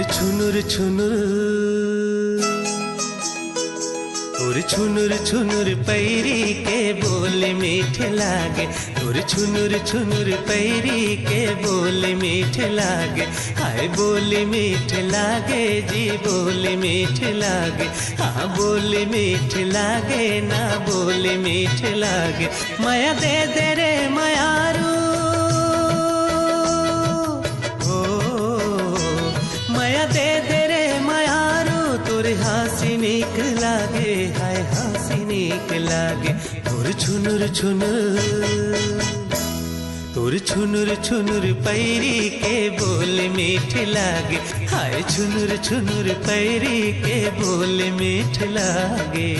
छुनुर छुनुर और छुनुर छुनुर पैरी के बोल मीठे लागे, और छुनुर छुनुर पैरी के बोल मीठे लागे। हाय बोल मीठे लागे जी, बोल मीठे लागे। हाँ बोल मीठे लागे ना, बोल मीठे लागे। माया दे दे रे मायारू, माया दे दे रे मायारू, तोरे हंसी नीक लागे। हाय हंसी नीक लागे। तोर छुनुर छुनुर, तोर छुनुर छुनुर पैरी के बोल मीठे लागे। हाय छुनुर छुनुर पैरी के बोल मीठे लागे।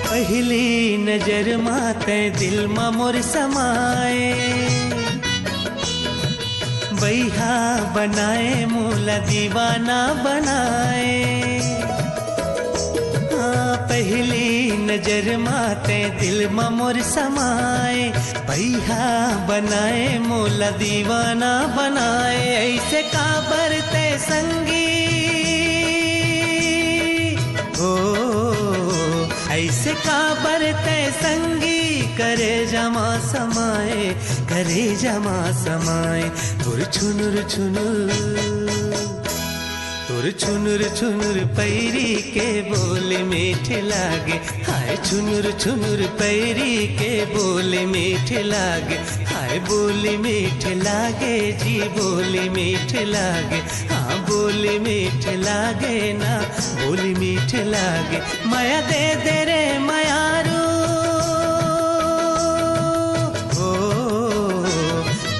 पहली नजर माते दिल मा मोर समाए, बैहा बनाए मूला दीवाना बनाए। हाँ पहली नजर माते दिल मा मोर समाए, बैहा बनाए मूला दीवाना बनाए। ऐसे काबर ते संगी हो, ऐसे काबर ते संगी, करे जमा समाए, करे जमा समाए। तोर छुनुर छुनुर, तोर छुनुर छुनुर पैरी के बोल मीठे लागे। हाय छुनुर छुनुर पैरी के बोल मीठे लागे। हाय बोल मीठे लागे जी, बोल मीठे लागे। हाँ बोल मीठे लागे ना, बोल मीठे लागे। माया दे दे रे मायारू,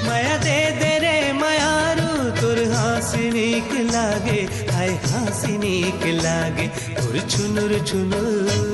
माया दे दे रे मायारू, तोर हंसी नीक लागे। हाय हंसी नीक लागे। तोर छुनुर छुनुर,